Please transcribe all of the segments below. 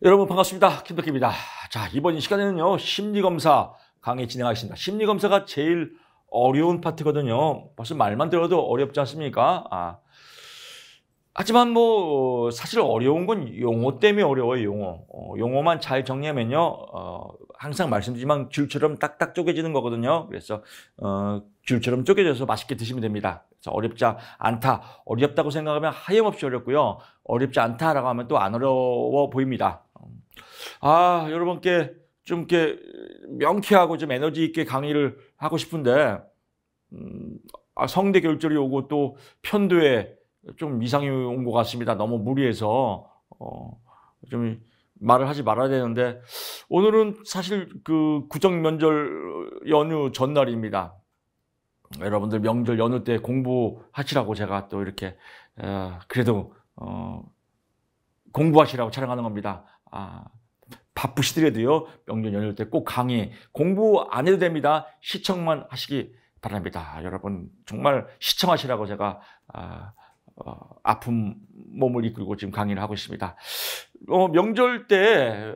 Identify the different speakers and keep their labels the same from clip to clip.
Speaker 1: 여러분 반갑습니다. 김덕기입니다. 자, 이번 이 시간에는요, 심리검사 강의 진행하겠습니다. 심리검사가 제일 어려운 파트거든요. 벌써 말만 들어도 어렵지 않습니까? 하지만 사실 어려운 건 용어 때문에 어려워요, 용어. 용어만 잘 정리하면요, 항상 말씀드리지만 귤처럼 딱딱 쪼개지는 거거든요. 그래서, 귤처럼 쪼개져서 맛있게 드시면 됩니다. 그래서 어렵지 않다. 어렵다고 생각하면 하염없이 어렵고요. 어렵지 않다라고 하면 또 안 어려워 보입니다. 여러분께 좀 이렇게 명쾌하고 좀 에너지 있게 강의를 하고 싶은데, 성대 결절이 오고 또 편도에 좀 이상이 온 것 같습니다. 너무 무리해서 좀 말을 하지 말아야 되는데, 오늘은 사실 그 구정 명절 연휴 전날입니다. 여러분들 명절 연휴 때 공부하시라고 제가 또 이렇게 그래도 공부하시라고 촬영하는 겁니다. 바쁘시더라도요, 명절 연휴 때 꼭 강의 공부 안 해도 됩니다. 시청만 하시기 바랍니다. 여러분 정말 시청하시라고 제가 아픈 몸을 이끌고 지금 강의를 하고 있습니다. 명절 때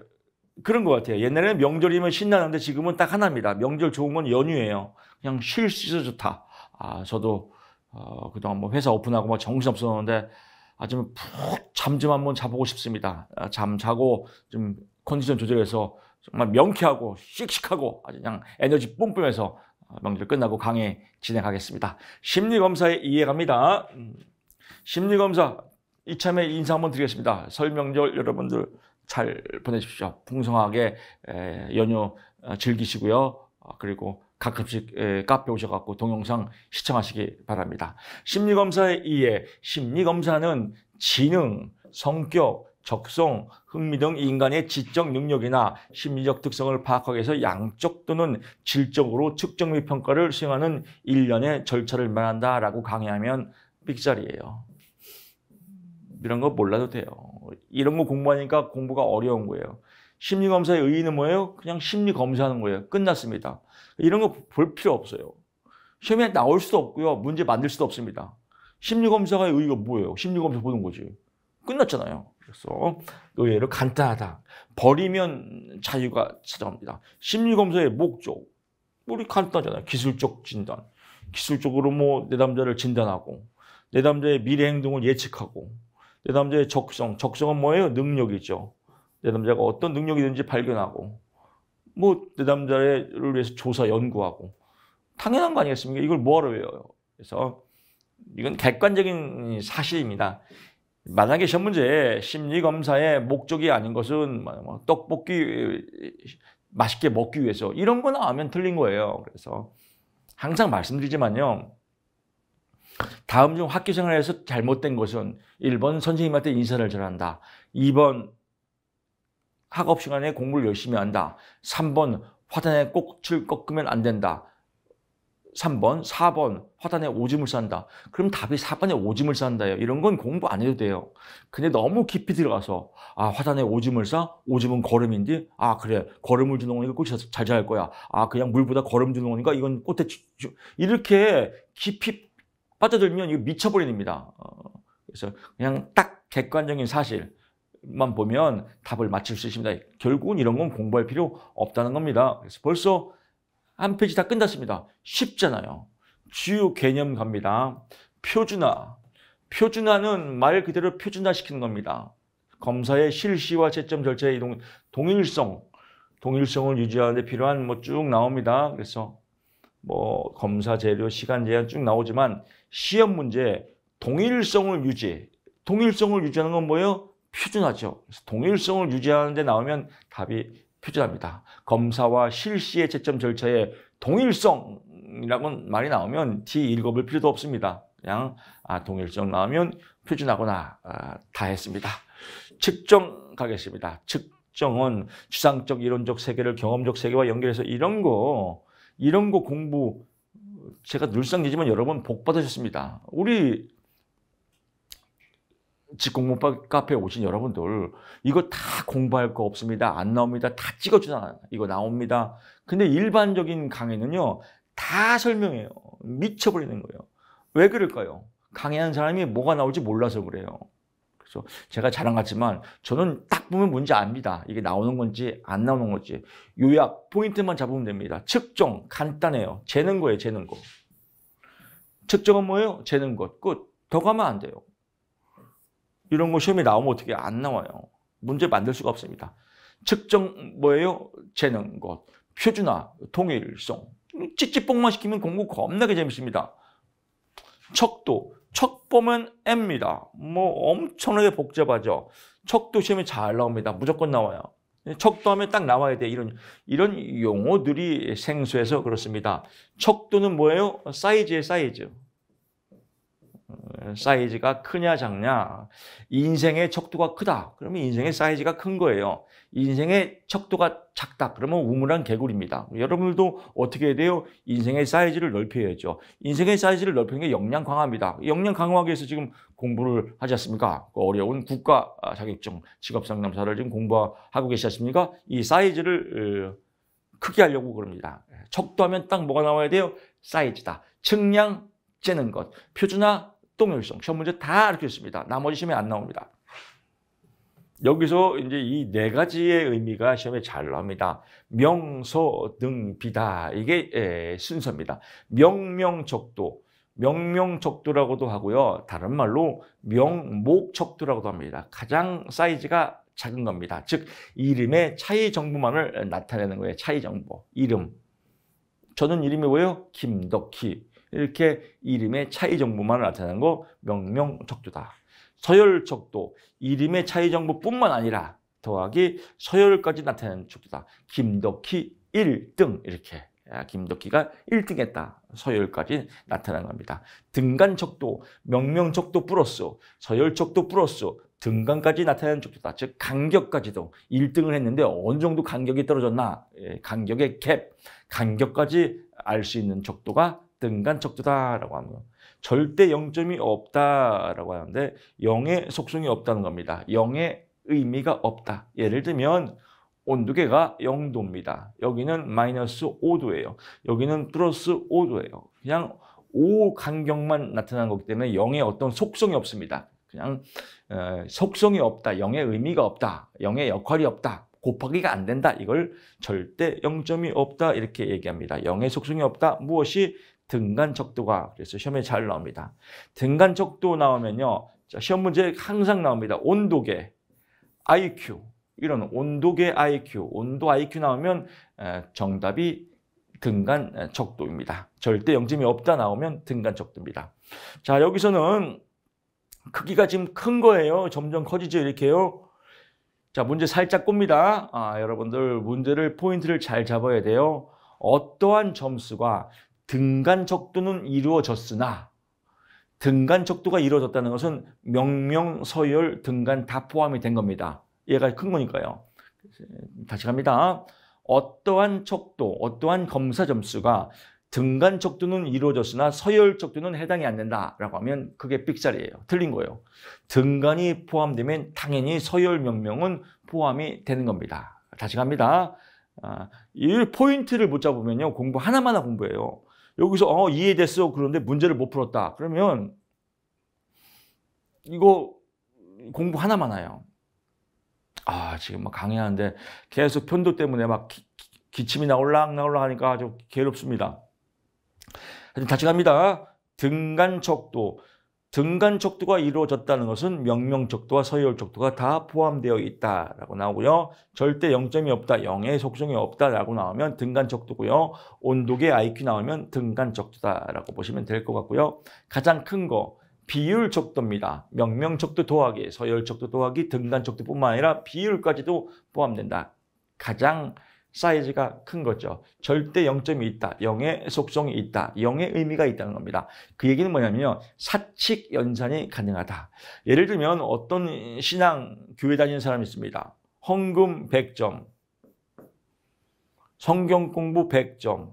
Speaker 1: 그런 것 같아요. 옛날에는 명절이면 신나는데 지금은 딱 하나입니다. 명절 좋은 건 연휴예요. 그냥 쉴 수 있어 좋다. 저도 그동안 회사 오픈하고 정신 없었는데 좀 푹 잠 좀 한번 자보고 싶습니다. 잠 자고 좀 컨디션 조절해서 정말 명쾌하고 씩씩하고 아주 그냥 에너지 뿜뿜해서 명절 끝나고 강의 진행하겠습니다. 심리검사에 이해갑니다. 심리검사 이참에 인사 한번 드리겠습니다. 설 명절 여러분들 잘 보내십시오. 풍성하게 연휴 즐기시고요. 그리고 가끔씩 카페 오셔갖고 동영상 시청하시기 바랍니다. 심리검사의 이해. 심리검사는 지능, 성격, 적성, 흥미 등 인간의 지적 능력이나 심리적 특성을 파악하기 위해서 양적 또는 질적으로 측정 및 평가를 수행하는 일련의 절차를 말한다라고 강의하면 삑살이에요. 이런 거 몰라도 돼요. 이런 거 공부하니까 공부가 어려운 거예요. 심리검사의 의의는 뭐예요? 그냥 심리검사하는 거예요. 끝났습니다. 이런 거 볼 필요 없어요. 시험에 나올 수도 없고요. 문제 만들 수도 없습니다. 심리검사의 의의가 뭐예요? 심리검사 보는 거지. 끝났잖아요. 그래서 의외로 간단하다. 버리면 자유가 찾아옵니다. 심리검사의 목적. 우리 간단하잖아요. 기술적 진단. 기술적으로 내담자를 진단하고, 내담자의 미래 행동을 예측하고, 내담자의 적성. 적성은 뭐예요? 능력이죠. 내담자가 어떤 능력이 있는지 발견하고, 내담자를 위해서 조사, 연구하고. 당연한 거 아니겠습니까? 이걸 뭐하러 외워요? 그래서 이건 객관적인 사실입니다. 만약에 시험 문제에 심리검사의 목적이 아닌 것은 떡볶이 맛있게 먹기 위해서 이런 거 나오면 틀린 거예요. 그래서 항상 말씀드리지만요. 다음 중 학교 생활에서 잘못된 것은 1번 선생님한테 인사를 잘한다. 2번 학업 시간에 공부를 열심히 한다. 3번 화단에 꽃을 꺾으면 안 된다. 3번, 4번 화단에 오줌을 싼다. 그럼 답이 4번에 오줌을 싼다예요. 이런 건 공부 안 해도 돼요. 근데 너무 깊이 들어가서 화단에 오줌을 싸? 오줌은 거름인데? 그래. 거름을 주는 거니까 꽃이 잘 자랄 거야. 그냥 물보다 거름 주는 거니까 이건 꽃에 이렇게 깊이 빠져들면 이거 미쳐버립니다. 그래서 그냥 딱 객관적인 사실만 보면 답을 맞출 수 있습니다. 결국은 이런 건 공부할 필요 없다는 겁니다. 그래서 벌써 한 페이지 다 끝났습니다. 쉽잖아요. 주요 개념 갑니다. 표준화. 표준화는 말 그대로 표준화시키는 겁니다. 검사의 실시와 채점 절차의 동일성. 동일성을 유지하는 데 필요한 쭉 나옵니다. 그래서 검사 재료, 시간 제한 쭉 나오지만 시험 문제 동일성을 유지. 동일성을 유지하는 건 뭐예요? 표준화죠. 그래서 동일성을 유지하는 데 나오면 답이 표준화입니다. 검사와 실시의 채점 절차의 동일성이라는 말이 나오면 뒤 읽어볼 필요도 없습니다. 그냥 동일성 나오면 표준화구나. 다 했습니다. 측정 가겠습니다. 측정은 추상적, 이론적 세계를 경험적 세계와 연결해서 이런 거 공부 제가 늘상 얘기지만 여러분 복 받으셨습니다. 우리 직공부법 카페에 오신 여러분들 이거 다 공부할 거 없습니다. 안 나옵니다. 다 찍어주잖아요. 이거 나옵니다. 근데 일반적인 강의는요. 다 설명해요. 미쳐버리는 거예요. 왜 그럴까요? 강의하는 사람이 뭐가 나올지 몰라서 그래요. 그래서 제가 자랑 같지만 저는 딱 보면 뭔지 압니다. 이게 나오는 건지 안 나오는 건지. 요약, 포인트만 잡으면 됩니다. 측정, 간단해요. 재는 거예요, 재는 거. 측정은 뭐예요? 재는 것. 끝. 더 가면 안 돼요. 이런 거 시험에 나오면 어떻게 안 나와요. 문제 만들 수가 없습니다. 측정 뭐예요? 재는 것. 표준화, 통일성. 찌찌뽕만 시키면 공부 겁나게 재밌습니다. 척도. 척 보면 M입니다. 뭐 엄청나게 복잡하죠. 척도 시험에 잘 나옵니다. 무조건 나와요. 척도 하면 딱 나와야 돼. 이런 용어들이 생소해서 그렇습니다. 척도는 뭐예요? 사이즈의 사이즈. 사이즈가 크냐 작냐. 인생의 척도가 크다. 그러면 인생의 사이즈가 큰 거예요. 인생의 척도가 작다. 그러면 우물안 개구리입니다. 여러분들도 어떻게 해야 돼요? 인생의 사이즈를 넓혀야죠. 인생의 사이즈를 넓히는 게 역량 강화입니다. 역량 강화하기 위해서 지금 공부를 하지 않습니까? 어려운 국가 자격증 직업상담사를 지금 공부하고 계시지 않습니까? 이 사이즈를 크게 하려고 그럽니다. 척도하면 딱 뭐가 나와야 돼요? 사이즈다. 측량 재는 것. 표준화, 동일성. 시험 문제 다 이렇게 있습니다. 나머지 시험에 안 나옵니다. 여기서 이제 이 네 가지의 의미가 시험에 잘 나옵니다. 명서등비다. 이게 순서입니다. 명명척도. 명명척도라고도 하고요. 다른 말로 명목척도라고도 합니다. 가장 사이즈가 작은 겁니다. 즉 이름의 차이 정보만을 나타내는 거예요. 차이 정보. 이름. 저는 이름이 뭐예요? 김덕희. 이렇게 이름의 차이 정보만을 나타내는 거 명명척도다. 서열척도. 이름의 차이 정보뿐만 아니라 더하기 서열까지 나타내는 척도다. 김덕희 1등 이렇게. 김덕희가 1등 했다. 서열까지 나타나는 겁니다. 등간척도, 명명척도 플러스 서열척도 플러스 등간까지 나타내는 척도다. 즉 간격까지도 1등을 했는데 어느 정도 간격이 떨어졌나. 간격의 갭, 간격까지 알 수 있는 척도가 등간척도다라고 합니다. 절대 0점이 없다라고 하는데 0의 속성이 없다는 겁니다. 0의 의미가 없다. 예를 들면 온도계가 0도입니다. 여기는 마이너스 5도예요. 여기는 플러스 5도예요. 그냥 5 간격만 나타나는 거기 때문에 0의 어떤 속성이 없습니다. 그냥 속성이 없다. 0의 의미가 없다. 0의 역할이 없다. 곱하기가 안 된다. 이걸 절대 0점이 없다. 이렇게 얘기합니다. 0의 속성이 없다. 무엇이? 등간척도가. 그래서 시험에 잘 나옵니다. 등간척도 나오면요. 자, 시험 문제 항상 나옵니다. 온도계, IQ. 이런 온도계 IQ, 온도 IQ 나오면 정답이 등간척도입니다. 절대 0점이 없다 나오면 등간척도입니다. 자, 여기서는 크기가 지금 큰 거예요. 점점 커지죠. 이렇게요. 자, 문제 살짝 꼽니다. 여러분들 문제를 포인트를 잘 잡아야 돼요. 어떠한 점수가 등간척도는 이루어졌으나 등간척도가 이루어졌다는 것은 명명, 서열, 등간 다 포함이 된 겁니다. 얘가 큰 거니까요. 다시 갑니다. 어떠한 척도, 어떠한 검사 점수가 등간척도는 이루어졌으나 서열척도는 해당이 안 된다라고 하면 그게 삑살이에요. 틀린 거예요. 등간이 포함되면 당연히 서열 명명은 포함이 되는 겁니다. 다시 갑니다. 이 포인트를 못 잡으면요. 공부 하나마나 공부해요. 여기서 이해됐어. 그런데 문제를 못 풀었다. 그러면 이거 공부 하나만 해요. 지금 막 강의하는데 계속 편도 때문에 막 기침이 나올락 하니까 아주 괴롭습니다. 다시 갑니다. 등간척도. 등간척도가 이루어졌다는 것은 명명척도와 서열척도가 다 포함되어 있다라고 나오고요. 절대 0점이 없다, 0의 속성이 없다라고 나오면 등간척도고요. 온도계 IQ 나오면 등간척도다라고 보시면 될 것 같고요. 가장 큰 거 비율척도입니다. 명명척도 더하기, 서열척도 더하기, 등간척도뿐만 아니라 비율까지도 포함된다. 가장 사이즈가 큰 거죠. 절대 0점이 있다. 0의 속성이 있다. 0의 의미가 있다는 겁니다. 그 얘기는 뭐냐면요. 사칙 연산이 가능하다. 예를 들면 어떤 신앙 교회 다니는 사람이 있습니다. 헌금 100점, 성경 공부 100점,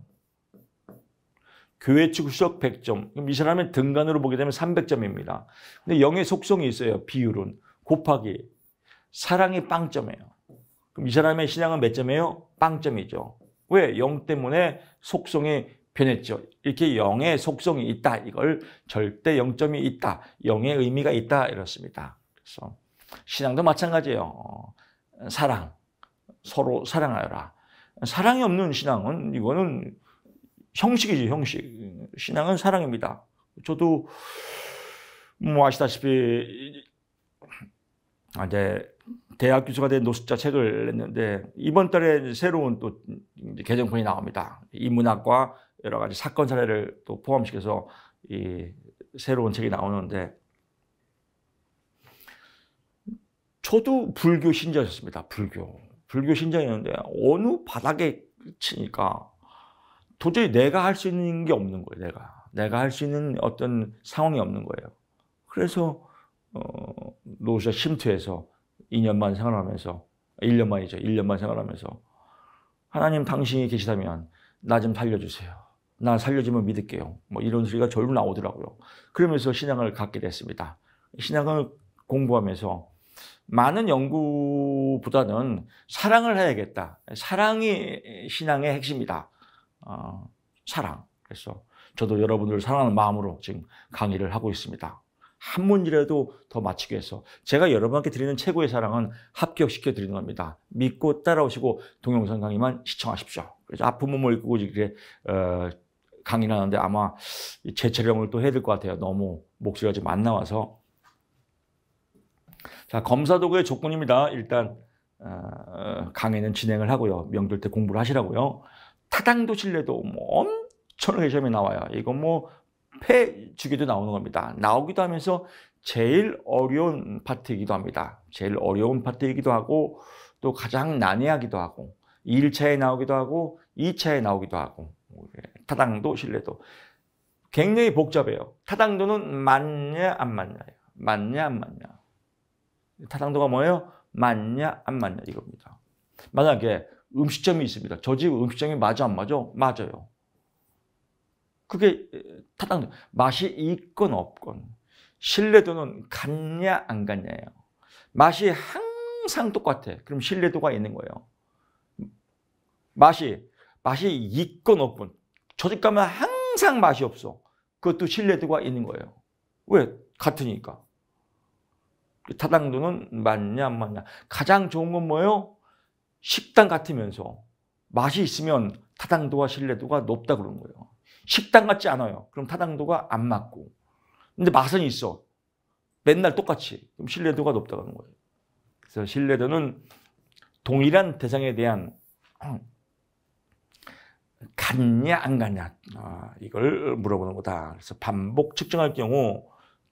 Speaker 1: 교회 축석 100점. 그럼 이 사람은 등간으로 보게 되면 300점입니다. 근데 0의 속성이 있어요. 비율은. 곱하기. 사랑이 빵점이에요. 그럼 이 사람의 신앙은 몇 점이에요? 빵점이죠. 왜? 0 때문에 속성이 변했죠. 이렇게 0의 속성이 있다. 이걸 절대 0점이 있다. 0의 의미가 있다. 이렇습니다. 그래서 신앙도 마찬가지예요. 사랑, 서로 사랑하여라. 사랑이 없는 신앙은 이거는 형식이지, 형식. 신앙은 사랑입니다. 저도 뭐 아시다시피 이제 대학 교수가 된 노숙자 책을 냈는데 이번 달에 새로운 또 개정본이 나옵니다. 인문학과 여러 가지 사건 사례를 또 포함시켜서 이 새로운 책이 나오는데 저도 불교 신자였습니다. 불교 신자였는데 어느 바닥에 치니까 도저히 내가 할 수 있는 게 없는 거예요. 내가 할 수 있는 어떤 상황이 없는 거예요. 그래서 노숙자 쉼터에서 2년만 생활하면서 1년만 생활하면서 하나님 당신이 계시다면 나 좀 살려주세요. 나 살려주면 믿을게요. 뭐 이런 소리가 절로 나오더라고요. 그러면서 신앙을 갖게 됐습니다. 신앙을 공부하면서 많은 연구보다는 사랑을 해야겠다. 사랑이 신앙의 핵심이다. 사랑. 그래서 저도 여러분들을 사랑하는 마음으로 지금 강의를 하고 있습니다. 한 문이라도 더 맞추기 위해서 제가 여러분께 드리는 최고의 사랑은 합격시켜 드리는 겁니다. 믿고 따라오시고 동영상 강의만 시청하십시오. 그래서 아픈 몸을 입고 이렇게 강의를 하는데 아마 재촬영을 또 해야 될 것 같아요. 너무 목소리가 좀 안 나와서. 자, 검사 도구의 조건입니다. 일단 강의는 진행을 하고요. 명절 때 공부를 하시라고요. 타당도 신뢰도 뭐 엄청나게 시험에 나와요. 이거 뭐 폐 주기도 나오는 겁니다. 나오기도 하면서 제일 어려운 파트이기도 합니다. 제일 어려운 파트이기도 하고 또 가장 난해하기도 하고 1차에 나오기도 하고 2차에 나오기도 하고 타당도 신뢰도 굉장히 복잡해요. 타당도는 맞냐 안 맞냐예요. 맞냐 안 맞냐. 타당도가 뭐예요? 맞냐 안 맞냐 이겁니다. 만약에 음식점이 있습니다. 저 집 음식점이 맞아 안 맞아? 맞아요. 그게 타당도. 맛이 있건 없건 신뢰도는 같냐 안 같냐예요. 맛이 항상 똑같아. 그럼 신뢰도가 있는 거예요. 맛이 있건 없건 저 집 가면 항상 맛이 없어. 그것도 신뢰도가 있는 거예요. 왜? 같으니까. 타당도는 맞냐 안 맞냐. 가장 좋은 건 뭐예요? 식당 같으면서 맛이 있으면 타당도와 신뢰도가 높다 그러는 거예요. 식당 같지 않아요. 그럼 타당도가 안 맞고. 근데 맛은 있어. 맨날 똑같이. 그럼 신뢰도가 높다고 하는 거예요. 그래서 신뢰도는 동일한 대상에 대한 같냐 안 같냐 이걸 물어보는 거다. 그래서 반복 측정할 경우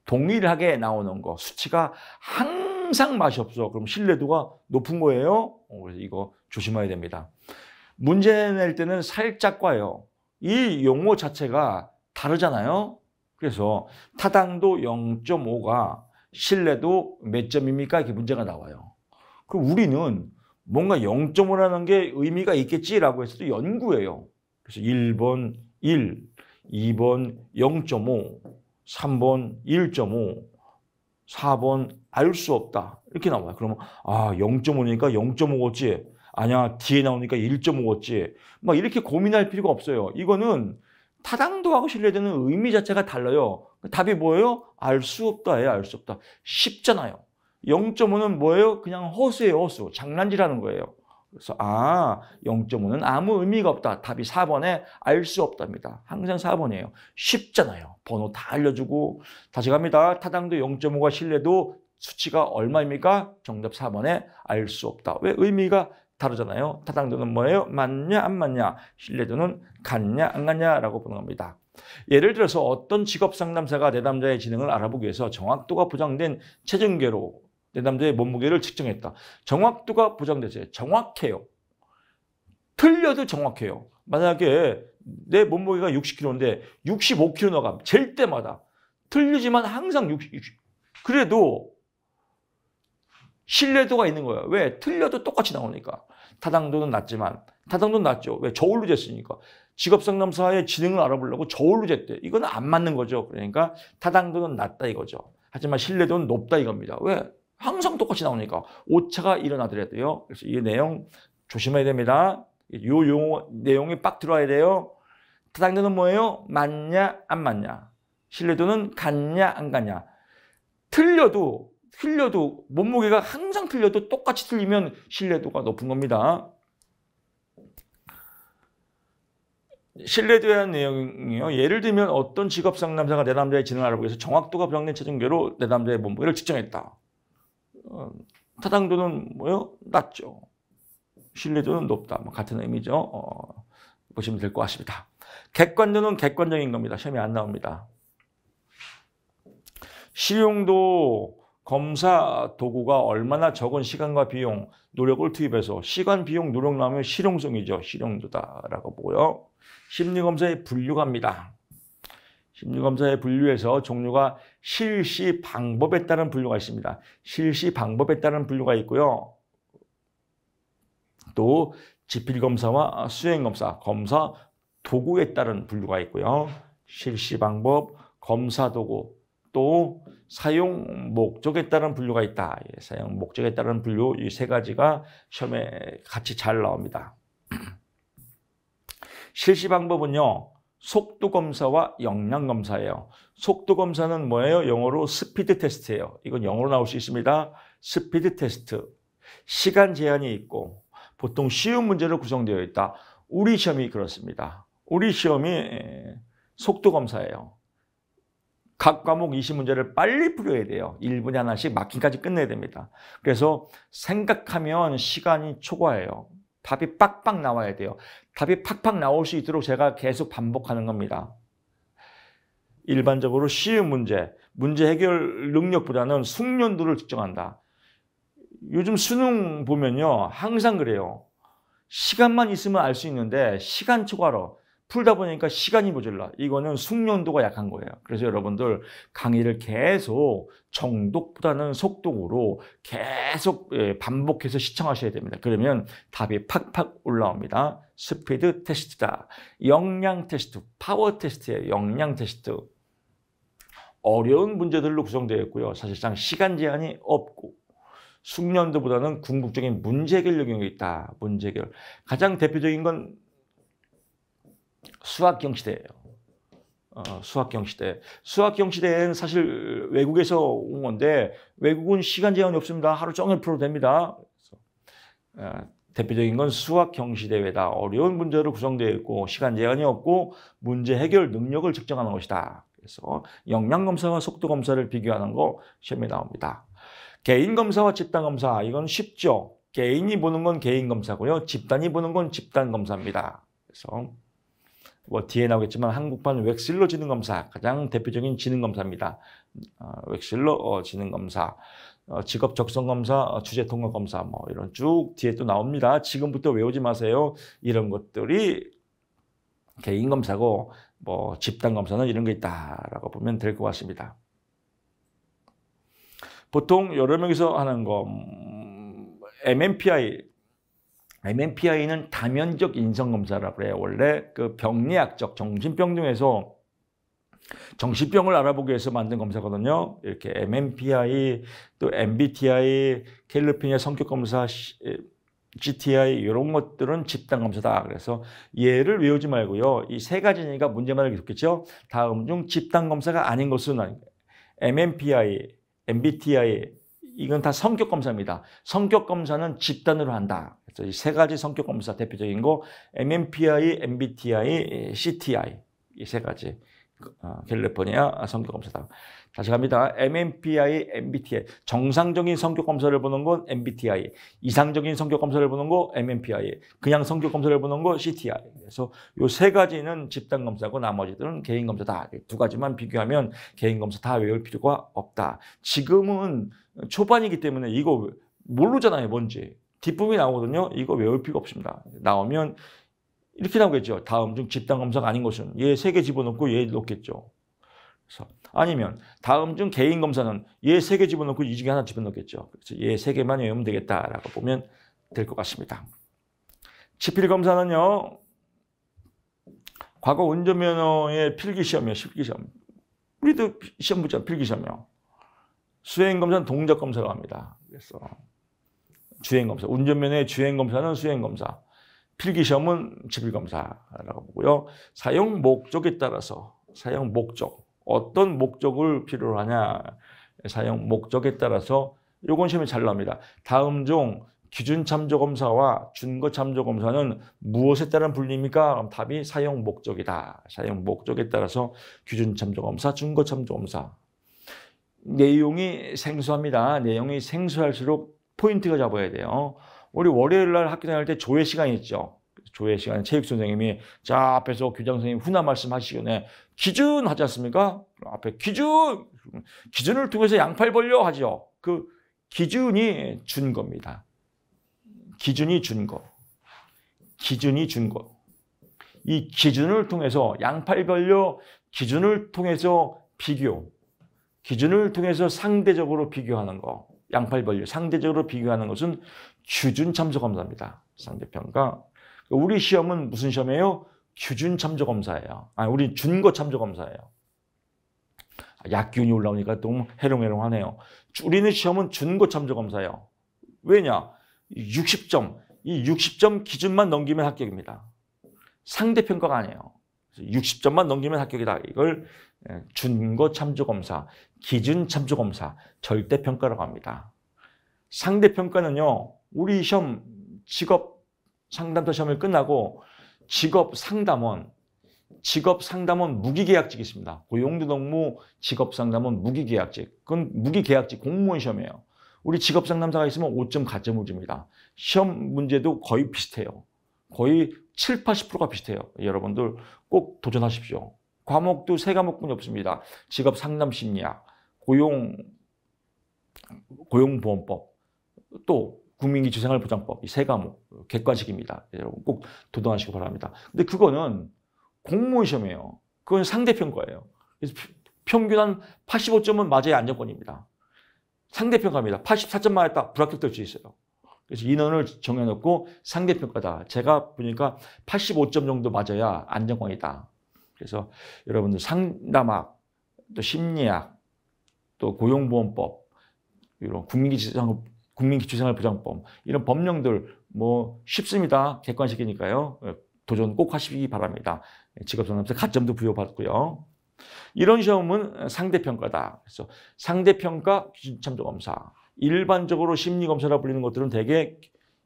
Speaker 1: 동일하게 나오는 거 수치가 항상 맛이 없어. 그럼 신뢰도가 높은 거예요. 그래서 이거 조심해야 됩니다. 문제 낼 때는 살짝과요. 이 용어 자체가 다르잖아요. 그래서 타당도 0.5가 신뢰도 몇 점입니까? 이렇게 문제가 나와요. 그럼 우리는 뭔가 0.5라는 게 의미가 있겠지라고 해서 또 연구해요. 그래서 1번 1, 2번 0.5, 3번 1.5, 4번 알 수 없다. 이렇게 나와요. 그러면 0.5니까 0.5겠지. 아니야, 뒤에 나오니까 1.5겠지. 막 이렇게 고민할 필요가 없어요. 이거는 타당도하고 신뢰도는 의미 자체가 달라요. 답이 뭐예요? 알 수 없다예요. 알 수 없다. 쉽잖아요. 0.5는 뭐예요? 그냥 허수예요. 허수. 장난질하는 거예요. 그래서 0.5는 아무 의미가 없다. 답이 4번에 알 수 없답니다. 항상 4번이에요. 쉽잖아요. 번호 다 알려주고 다시 갑니다. 타당도 0.5가 신뢰도 수치가 얼마입니까? 정답 4번에 알 수 없다. 왜? 의미가 다르잖아요. 타당도는 뭐예요? 맞냐 안 맞냐. 신뢰도는 같냐 안 같냐라고 보는 겁니다. 예를 들어서 어떤 직업 상담사가 내담자의 지능을 알아보기 위해서 정확도가 보장된 체중계로 내담자의 몸무게를 측정했다. 정확도가 보장되죠. 정확해요. 틀려도 정확해요. 만약에 내 몸무게가 60kg인데 65kg 나가면 잴 때마다 틀리지만 항상 60. 그래도 신뢰도가 있는 거예요. 왜? 틀려도 똑같이 나오니까. 타당도는 낮지만 타당도는 낮죠. 왜? 저울로 쟀으니까. 직업상담사의 지능을 알아보려고 저울로 쟀대. 이건 안 맞는 거죠. 그러니까 타당도는 낮다 이거죠. 하지만 신뢰도는 높다 이겁니다. 왜? 항상 똑같이 나오니까. 오차가 일어나더라도요. 그래서 이 내용 조심해야 됩니다. 요 용어 내용이 빡 들어와야 돼요. 타당도는 뭐예요? 맞냐 안 맞냐. 신뢰도는 같냐 안 같냐. 틀려도 틀려도 몸무게가 항상 틀려도 똑같이 틀리면 신뢰도가 높은 겁니다. 신뢰도에 대한 내용이요. 예를 들면 어떤 직업 상담사가 내 남자의 지능을 알아보기 위해서 정확도가 부정된 체중계로 내 남자의 몸무게를 측정했다. 타당도는 뭐요? 낮죠. 신뢰도는 높다. 뭐 같은 의미죠. 보시면 될 것 같습니다. 객관도는 객관적인 겁니다. 시험에 안 나옵니다. 실용도 검사 도구가 얼마나 적은 시간과 비용, 노력을 투입해서 시간, 비용, 노력 나오면 실용성이죠. 실용도다라고 보고요. 심리검사의 분류갑니다. 심리검사의 분류에서 종류가 실시 방법에 따른 분류가 있습니다. 실시 방법에 따른 분류가 있고요. 또 지필검사와 수행검사, 검사 도구에 따른 분류가 있고요. 실시 방법, 검사 도구, 또 사용 목적에 따른 분류가 있다. 사용 목적에 따른 분류, 이 세 가지가 시험에 같이 잘 나옵니다. 실시 방법은요, 속도 검사와 역량 검사예요. 속도 검사는 뭐예요? 영어로 스피드 테스트예요. 이건 영어로 나올 수 있습니다. 스피드 테스트. 시간 제한이 있고 보통 쉬운 문제로 구성되어 있다. 우리 시험이 그렇습니다. 우리 시험이 속도 검사예요. 각 과목 20문제를 빨리 풀어야 돼요. 1분에 하나씩 마킹까지 끝내야 됩니다. 그래서 생각하면 시간이 초과해요. 답이 빡빡 나와야 돼요. 답이 팍팍 나올 수 있도록 제가 계속 반복하는 겁니다. 일반적으로 쉬운 문제, 문제 해결 능력보다는 숙련도를 측정한다. 요즘 수능 보면요, 항상 그래요. 시간만 있으면 알 수 있는데 시간 초과로 풀다 보니까 시간이 모자라. 이거는 숙련도가 약한 거예요. 그래서 여러분들 강의를 계속 정독보다는 속독으로 계속 반복해서 시청하셔야 됩니다. 그러면 답이 팍팍 올라옵니다. 스피드 테스트다. 역량 테스트, 파워 테스트예요. 역량 테스트. 어려운 문제들로 구성되어 있고요. 사실상 시간 제한이 없고 숙련도보다는 궁극적인 문제 해결 능력이 있다. 문제 해결. 가장 대표적인 건 수학경시대예요. 수학경시대. 수학경시대는 사실 외국에서 온 건데 외국은 시간 제한이 없습니다. 하루 종일 풀어도 됩니다. 대표적인 건 수학경시대회다. 어려운 문제로 구성되어 있고 시간 제한이 없고 문제 해결 능력을 측정하는 것이다. 그래서 역량검사와 속도검사를 비교하는 거 시험에 나옵니다. 개인검사와 집단검사, 이건 쉽죠. 개인이 보는 건 개인검사고요. 집단이 보는 건 집단검사입니다. 그래서 뭐 뒤에 나오겠지만 한국판 웩실러 지능검사, 가장 대표적인 지능검사입니다. 웩실러 지능검사, 직업 적성검사, 주제통합검사, 뭐 이런 쭉 뒤에 또 나옵니다. 지금부터 외우지 마세요. 이런 것들이 개인검사고 뭐 집단검사는 이런 게 있다라고 보면 될 것 같습니다. 보통 여러 명이서 하는 거 MMPI는 다면적 인성검사라고 해요. 원래 그 병리학적 정신병 중에서 정신병을 알아보기 위해서 만든 검사거든요. 이렇게 MMPI, 또 MBTI, 갤러핀의 성격검사, GTI 이런 것들은 집단검사다. 그래서 얘를 외우지 말고요. 이 세 가지니까 문제만 계속했죠. 다음 중 집단검사가 아닌 것은 MMPI, MBTI 이건 다 성격검사입니다. 성격검사는 집단으로 한다. 그래서 이 세 가지 성격검사 대표적인 거 MMPI, MBTI, CTI 이 세 가지 캘리포니아 성격검사다. 다시 갑니다. MMPI, MBTI 정상적인 성격검사를 보는 건 MBTI, 이상적인 성격검사를 보는 거 MMPI, 그냥 성격검사를 보는 거 CTI. 그래서 이 세 가지는 집단검사고 나머지들은 개인검사다. 두 가지만 비교하면 개인검사 다 외울 필요가 없다. 지금은 초반이기 때문에 이거 모르잖아요. 뭔지. 뒷부분이 나오거든요. 이거 외울 필요 없습니다. 나오면 이렇게 나오겠죠. 다음 중 집단검사가 아닌 것은 얘 세 개 집어넣고 얘 넣겠죠. 그래서 아니면 다음 중 개인검사는 얘 세 개 집어넣고 이 중에 하나 집어넣겠죠. 그래서 얘 세 개만 외우면 되겠다라고 보면 될 것 같습니다. 지필검사는요. 과거 운전면허의 필기시험이에요. 실기시험. 우리도 시험 보자. 필기시험이요. 수행검사는 동작검사로 합니다. 그래서 주행검사. 운전면허의 주행검사는 수행검사. 필기시험은 지필검사라고 보고요. 사용 목적에 따라서 사용 목적. 어떤 목적을 필요로 하냐. 사용 목적에 따라서 요건 시험에 잘 나옵니다. 다음 중 기준 참조 검사와 준거 참조 검사는 무엇에 따른 분리입니까? 그럼 답이 사용 목적이다. 사용 목적에 따라서 기준 참조 검사, 준거 참조 검사. 내용이 생소합니다. 내용이 생소할수록 포인트가 잡아야 돼요. 우리 월요일 날 학교 다닐 때 조회 시간이 있죠. 조회 시간에 체육 선생님이 자 앞에서 교장 선생님 훈화 말씀하시기에 기준 하지 않습니까? 앞에 기준을 통해서 양팔 벌려 하죠. 그 기준이 준 겁니다. 기준이 준 거. 기준이 준 거. 이 기준을 통해서 양팔 벌려 기준을 통해서 비교. 기준을 통해서 상대적으로 비교하는 거. 양팔 벌려 상대적으로 비교하는 것은 기준 참조 검사입니다. 상대평가. 우리 시험은 무슨 시험이에요? 기준 참조 검사예요. 우리 준거 참조 검사예요. 약기운이 올라오니까 또 해롱해롱하네요. 우리는 시험은 준거 참조 검사예요. 왜냐? 60점. 이 60점 기준만 넘기면 합격입니다. 상대평가가 아니에요. 60점만 넘기면 합격이다. 이걸 준거 참조 검사, 기준 참조 검사, 절대평가라고 합니다. 상대평가는요. 우리 시험 직업 상담사 시험을 끝나고 직업 상담원 무기계약직이 있습니다. 고용노동부 직업 상담원 무기계약직. 그건 무기계약직 공무원 시험이에요. 우리 직업 상담사가 있으면 5점 가점을 줍니다. 시험 문제도 거의 비슷해요. 거의 7, 80%가 비슷해요. 여러분들 꼭 도전하십시오. 과목도 3과목뿐이 없습니다. 직업 상담 심리학, 고용보험법, 또 국민기초생활보장법, 이 3과목 객관식입니다. 여러분 꼭 도전하시기 바랍니다. 근데 그거는 공무원 시험이에요. 그건 상대평가예요. 그래서 평균 한 85점은 맞아야 안정권입니다. 상대평가입니다. 84점 맞았다. 불합격될 수 있어요. 그래서 인원을 정해놓고 상대평가다. 제가 보니까 85점 정도 맞아야 안정권이다. 그래서 여러분들 상담학, 또 심리학, 또 고용보험법, 이런 국민기초생활보장법 이런 법령들 뭐 쉽습니다. 객관식이니까요. 도전 꼭 하시기 바랍니다. 직업상담사 가점도 부여받고요. 이런 시험은 상대평가다. 그래서 상대평가 기준참조검사. 일반적으로 심리검사라 불리는 것들은 대개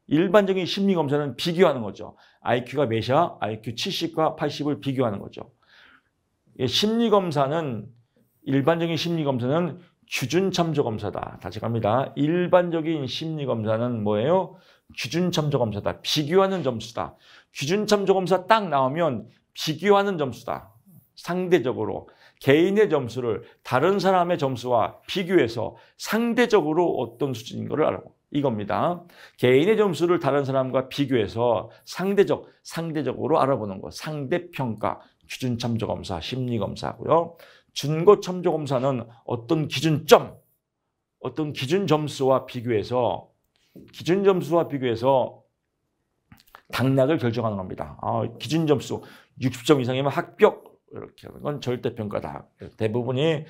Speaker 1: 일반적인 심리검사는 비교하는 거죠. IQ가 몇이야? IQ 70과 80을 비교하는 거죠. 심리검사는 일반적인 심리검사는 기준참조검사다. 다시 갑니다. 일반적인 심리검사는 뭐예요? 기준참조검사다. 비교하는 점수다. 기준참조검사 딱 나오면 비교하는 점수다. 상대적으로 개인의 점수를 다른 사람의 점수와 비교해서 상대적으로 어떤 수준인 것을 알아보 이겁니다. 개인의 점수를 다른 사람과 비교해서 상대적으로 알아보는 것. 상대평가, 기준참조검사, 심리검사고요. 준거참조검사는 어떤 기준점, 어떤 기준 점수와 비교해서 당락을 결정하는 겁니다. 기준 점수 60점 이상이면 합격 이렇게 하는 건 절대평가다. 대부분이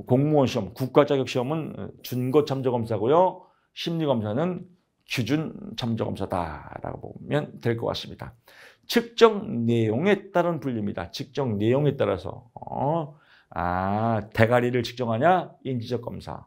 Speaker 1: 공무원 시험, 국가자격시험은 준거참조검사고요. 심리검사는 기준참조검사다라고 보면 될 것 같습니다. 측정 내용에 따른 분류입니다. 측정 내용에 따라서 대가리를 측정하냐? 인지적 검사.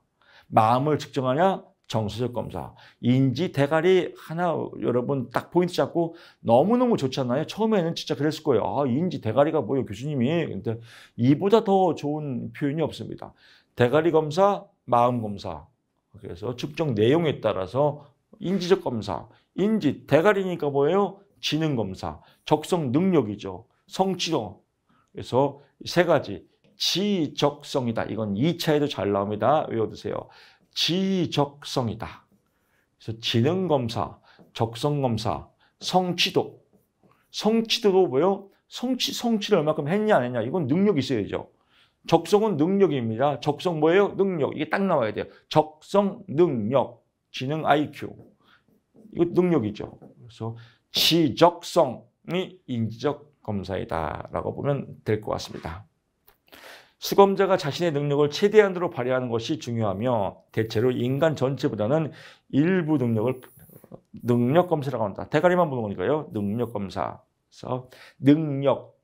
Speaker 1: 마음을 측정하냐? 정서적 검사. 인지 대가리 하나 여러분 딱 포인트 잡고 너무너무 좋지 않나요? 처음에는 진짜 그랬을 거예요. 인지 대가리가 뭐예요, 교수님이. 근데 이보다 더 좋은 표현이 없습니다. 대가리 검사, 마음 검사. 그래서 측정 내용에 따라서 인지적 검사. 인지 대가리니까 뭐예요? 지능 검사. 적성 능력이죠. 성취도. 그래서 3가지. 지적성이다. 이건 2차에도 잘 나옵니다. 외워두세요. 지적성이다. 그래서 지능검사, 적성검사, 성취도. 성취도도 뭐예요? 성취를 얼마큼 했냐 안 했냐. 이건 능력이 있어야죠. 적성은 능력입니다. 적성 뭐예요? 능력. 이게 딱 나와야 돼요. 적성, 능력, 지능, IQ. 이거 능력이죠. 그래서 지적성이 인지적 검사이다라고 보면 될 것 같습니다. 수검자가 자신의 능력을 최대한으로 발휘하는 것이 중요하며 대체로 인간 전체보다는 일부 능력 검사라고 한다. 대가리만 보는 거니까요. 능력 검사. 그래서 능력,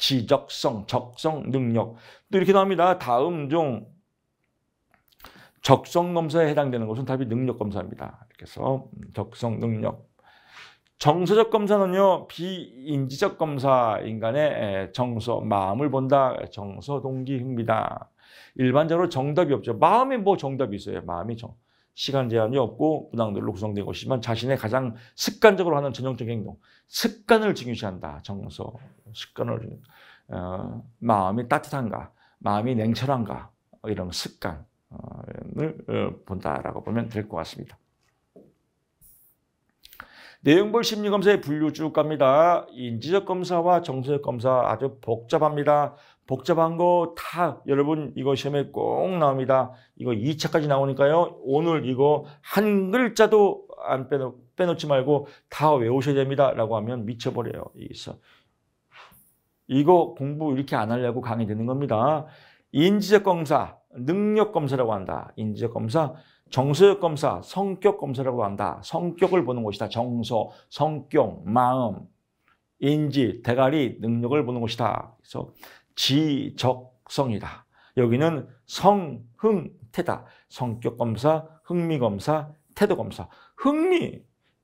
Speaker 1: 지적성, 적성, 능력. 또 이렇게 나옵니다. 다음 중 적성 검사에 해당되는 것은 답이 능력 검사입니다. 이렇게 해서 적성, 능력. 정서적 검사는요, 비인지적 검사, 인간의 정서, 마음을 본다. 정서, 동기, 흥미다. 일반적으로 정답이 없죠. 마음에 뭐 정답이 있어요. 마음이 시간 제한이 없고 문항들로 구성된 것이지만 자신의 가장 습관적으로 하는 전형적인 행동, 습관을 중요시한다. 정서, 습관을 마음이 따뜻한가, 마음이 냉철한가, 이런 습관을 본다라고 보면 될 것 같습니다. 내용별 심리검사의 분류 쭉 갑니다. 인지적 검사와 정서적 검사 아주 복잡합니다. 복잡한 거 다 여러분 이거 시험에 꼭 나옵니다. 이거 2차까지 나오니까요. 오늘 이거 한 글자도 안 빼놓지 말고 다 외우셔야 됩니다. 라고 하면 미쳐버려요. 이거 공부 이렇게 안 하려고 강의 듣는 겁니다. 인지적 검사, 능력 검사라고 한다. 인지적 검사, 정서적 검사, 성격 검사라고 한다. 성격을 보는 것이다. 정서, 성격, 마음, 인지, 대가리, 능력을 보는 것이다. 그래서 지적성이다. 여기는 성, 흥, 태다. 성격 검사, 흥미 검사, 태도 검사. 흥미,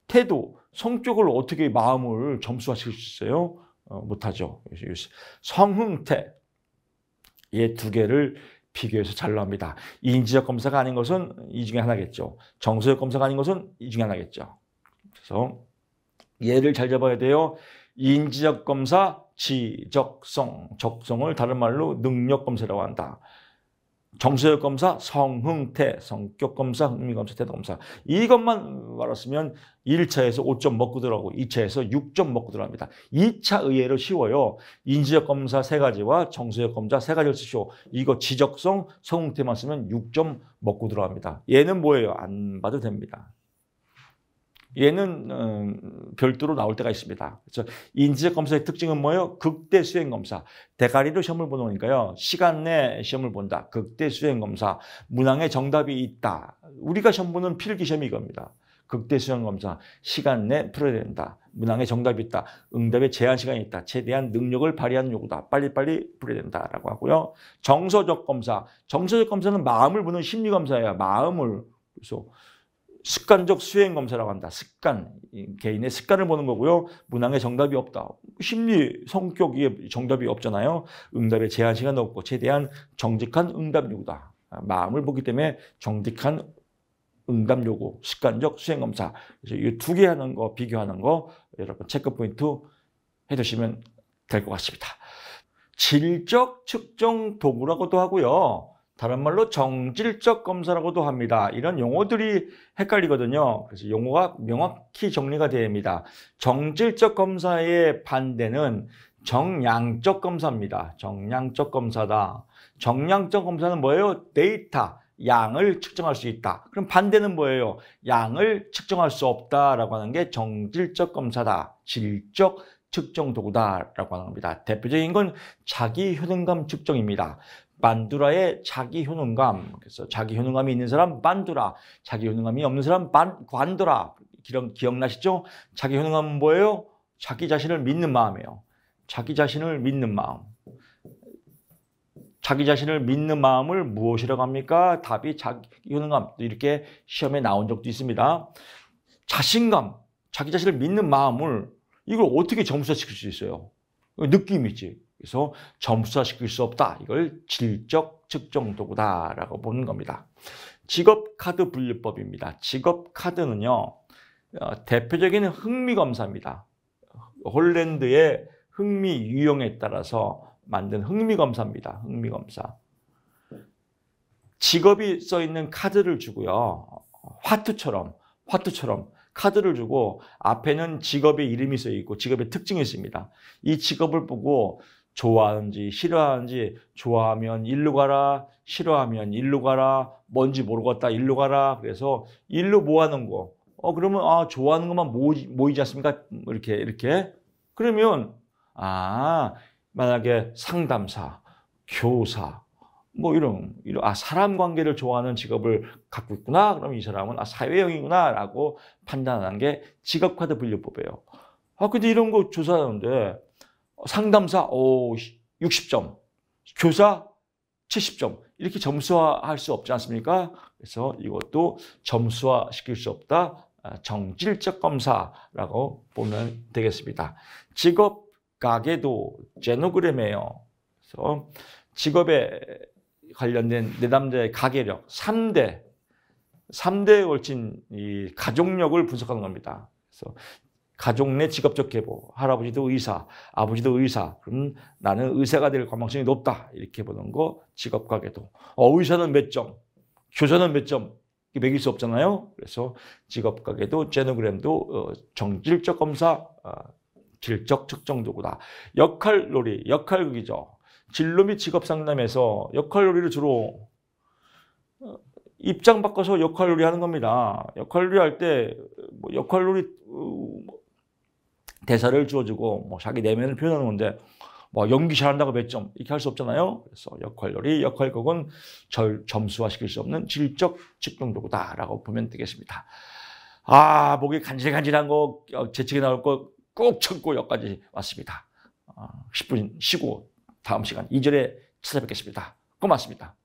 Speaker 1: 태도, 성격을 어떻게 마음을 점수화시킬 수 있어요? 못하죠. 성흥태, 이 두 개를 비교해서 잘 나옵니다. 인지적 검사가 아닌 것은 이 중에 하나겠죠. 정서적 검사가 아닌 것은 이 중에 하나겠죠. 그래서 얘를 잘 잡아야 돼요. 인지적 검사, 지적성, 적성을 다른 말로 능력 검사라고 한다. 정서적 검사, 성흥태, 성격 검사, 흥미 검사, 태도 검사. 이것만 알았으면 1차에서 5점 먹고 들어가고 2차에서 6점 먹고 들어갑니다. 2차 의외로 쉬워요. 인지적 검사 3가지와 정서적 검사 3가지를 쓰시오. 이거 지적성, 성흥태만 쓰면 6점 먹고 들어갑니다. 얘는 뭐예요? 안 봐도 됩니다. 얘는 별도로 나올 때가 있습니다. 그래서 인지적 검사의 특징은 뭐예요? 극대 수행 검사. 대가리로 시험을 보는 거니까요. 시간 내 시험을 본다. 극대 수행 검사. 문항에 정답이 있다. 우리가 시험 보는 필기 시험이 이겁니다. 극대 수행 검사. 시간 내 풀어야 된다. 문항에 정답이 있다. 응답에 제한 시간이 있다. 최대한 능력을 발휘하는 요구다. 빨리빨리 풀어야 된다라고 하고요. 정서적 검사. 정서적 검사는 마음을 보는 심리 검사예요. 마음을. 그래서 습관적 수행 검사라고 한다. 습관, 개인의 습관을 보는 거고요. 문항에 정답이 없다. 심리, 성격이 정답이 없잖아요. 응답에 제한 시간도 없고 최대한 정직한 응답 요구다. 마음을 보기 때문에 정직한 응답 요구, 습관적 수행 검사. 그래서 이 두 개 하는 거, 비교하는 거 여러분 체크 포인트 해두시면 될 것 같습니다. 질적 측정 도구라고도 하고요. 다른 말로 정질적 검사라고도 합니다. 이런 용어들이 헷갈리거든요. 그래서 용어가 명확히 정리가 됩니다. 정질적 검사의 반대는 정량적 검사입니다. 정량적 검사다. 정량적 검사는 뭐예요? 데이터, 양을 측정할 수 있다. 그럼 반대는 뭐예요? 양을 측정할 수 없다라고 하는 게 정질적 검사다. 질적 측정 도구다라고 하는 겁니다. 대표적인 건 자기 효능감 측정입니다. 반두라의 자기 효능감. 그래서 자기 효능감이 있는 사람 반두라, 자기 효능감이 없는 사람 관두라. 기억나시죠? 자기 효능감은 뭐예요? 자기 자신을 믿는 마음이에요. 자기 자신을 믿는 마음. 자기 자신을 믿는 마음을 무엇이라고 합니까? 답이 자기 효능감. 이렇게 시험에 나온 적도 있습니다. 자신감, 자기 자신을 믿는 마음을 이걸 어떻게 점수화시킬 수 있어요? 느낌이지. 그래서 점수화시킬 수 없다. 이걸 질적 측정 도구다라고 보는 겁니다. 직업카드 분류법입니다. 직업카드는요. 대표적인 흥미검사입니다. 홀랜드의 흥미 유형에 따라서 만든 흥미검사입니다. 흥미검사. 직업이 써있는 카드를 주고요. 화투처럼 카드를 주고 앞에는 직업의 이름이 써있고 직업의 특징이 있습니다. 이 직업을 보고 좋아하는지 싫어하는지, 좋아하면 일로 가라, 싫어하면 일로 가라, 뭔지 모르겠다 일로 가라. 그래서 일로 뭐 하는 거? 그러면 좋아하는 것만 모이지 않습니까? 이렇게. 그러면 만약에 상담사, 교사, 뭐 이런 사람 관계를 좋아하는 직업을 갖고 있구나. 그럼 이 사람은 사회형이구나라고 판단하는 게 직업카드 분류법이에요. 근데 이런 거 조사하는데 상담사 60점, 교사 70점 이렇게 점수화할 수 없지 않습니까? 그래서 이것도 점수화 시킬 수 없다. 정질적 검사라고 보면 되겠습니다. 직업 가계도 제노그램이에요. 그래서 직업에 관련된 내담자의 가계력 3대에 걸친 이 가족력을 분석하는 겁니다. 그래서 가족 내 직업적 계보, 할아버지도 의사, 아버지도 의사, 그럼 나는 의사가 될 가능성이 높다. 이렇게 보는 거 직업 가계도. 의사는 몇 점, 교사는 몇 점, 매길 수 없잖아요. 그래서 직업 가계도 제노그램도 정질적 검사, 질적 측정 도구다. 역할놀이, 역할극이죠. 진로 및 직업 상담에서 역할놀이를 주로 입장 바꿔서 역할놀이 하는 겁니다. 역할놀이 할 때 뭐 역할놀이 대사를 주어주고 뭐 자기 내면을 표현하는 건데 뭐 연기 잘한다고 몇 점 이렇게 할 수 없잖아요. 그래서 역할놀이, 역할극은 점수화시킬 수 없는 질적 측정 도구다라고 보면 되겠습니다. 목이 간질간질한 거 재채기 나올 거 꾹 참고 여기까지 왔습니다. 10분 쉬고 다음 시간 2절에 찾아뵙겠습니다. 고맙습니다.